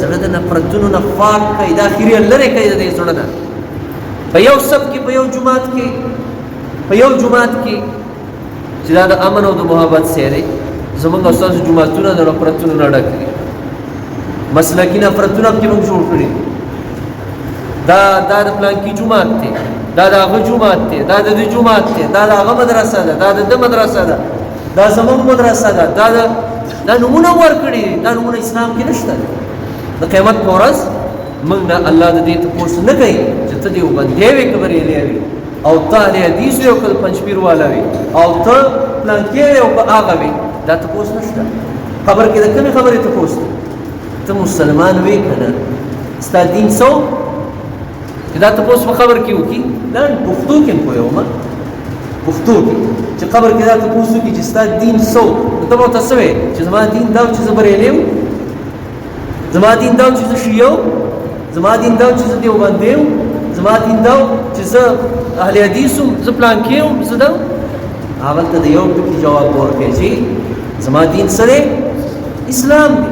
زړه د نفرتونو نه پاک کړئ دا خیریه لرې کړئ د دې زړه نه په یو صف کې په یو جومات کې چې دا د امن او د محبت ځای دی زمونږ او ستاسو جوماتونه د نفرتونو نه ډک دي مسلکي نفرتونه پکې موږ جوړ کړي دا د پلانکي جومات دی دا د هغه جومات دی دا د دې جومات دی دا د هغه مدرسه ده دا د ده مدرسه ده دا زمونږ مدرسه ده دا نمونه ورکړي دي دا نمونه اسلام کې نشته د قیامت په ورځ موږ نه الله د دې تپوس نه کوي چې ته دیوبندی وې که بریلی وې او ته اهل حدیث وې او که پنجپیر والا وې او ته پلانکې وې او که هغه وې دا تپوس نشته خبر کې د کومې خبرې تپوس دی ته مسلمان وې که نه ستا دین څه چې دا تپوس په خبر کې وکړي دا پښتو کې هم پوهېږم پښتو کې چې خبر کې دا تپوس وکړي چې ستا دین څه نو ته به ورته څه وې چې زما دین دا و چې زه بریلی یم زما دین دا و چې زه شیعه وم زما دین دا و چې زه دیوبندی وم زما دین دا و چې زه اهل حدیث وم زه پلانکې وم زه دا هغلته د یو ټکي جواب ورکړی چې زما دین څه دی اسلام دی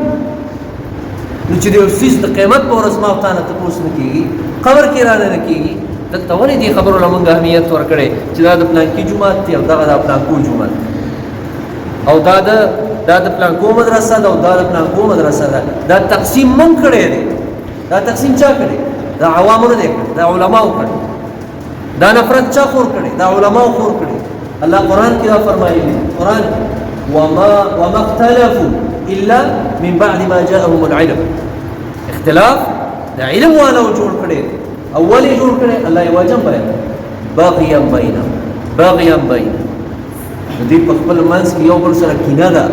نو چې د یو څیز د قیامت په ورځ ما او تا نه تپوس نه کېږي قبر کې رانه نه کېږي دلته ولې دې خبرو له موږ اهمیت ورکړی چې دا د پلانکي جومات دی او دغه د پلانکو جومات دی او دا د پلانکو مدرسه ده او دا د پلانکو مدرسه ده دا تقسیم مونږ کړی دی دا تقسیم چا کړی دا عوامو نه دی کړی دا علماو کړی دا نفرت چا خور کړی دا علماو خور کړی الله قرآن کې دا فرمایلی قرآن وما اختلفوا الا من بعد ما جاءهم العلم اختلاف دا علم والا جوړ کړی اول یې جوړ کړی الله یې وجم بیان باغیا بینهم دوی په خپل منځ کې یو بل سره کینه ده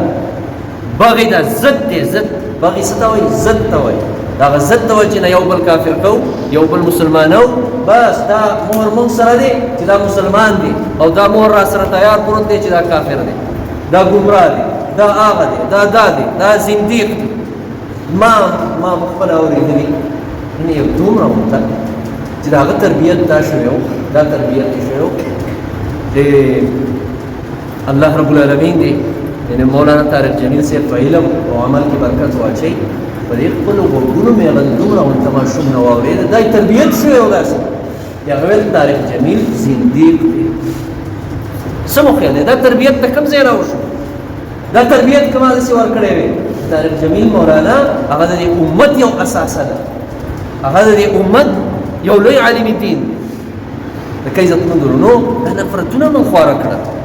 باغی دا ضد دی ضد باغی څه ته وایي ضد ته وایي دغه ضد ته وایي چې نه یو بل کافر کو یو بل مسلمانو بس دا مهر موږ سره دی چې دا مسلمان دی او دا مهر را سره تیار پروت دی چې دا کافر دی دا ګمراه دی دا هغه دی دا دی دا زندیق دی ما خپل اورېدلي نه یو دومره وته چې د هغه تربیت دا شوی و دا تربیت یې شوی و الله رب العالمین دی یعنی مولانا طارق جمیل سے په علم او عمل کې برکت واچي په دې خپلو غوږونو مې هغه دومره ورته ماشوم نه واورېد دا یې تربیت شوی و داسې هغه ویل طارق جمیل زندیق دی څه مو خیال دی دا تربیت د کوم ځای راوشو دا تربیت کومه داسې ورکړی وی طارق جمیل مولانا هغه د دې امت یو اساسه ده هغه د دې امت یو لوی عالم دین د کې عزتمندو نو دا نفرتونه من خواره کړه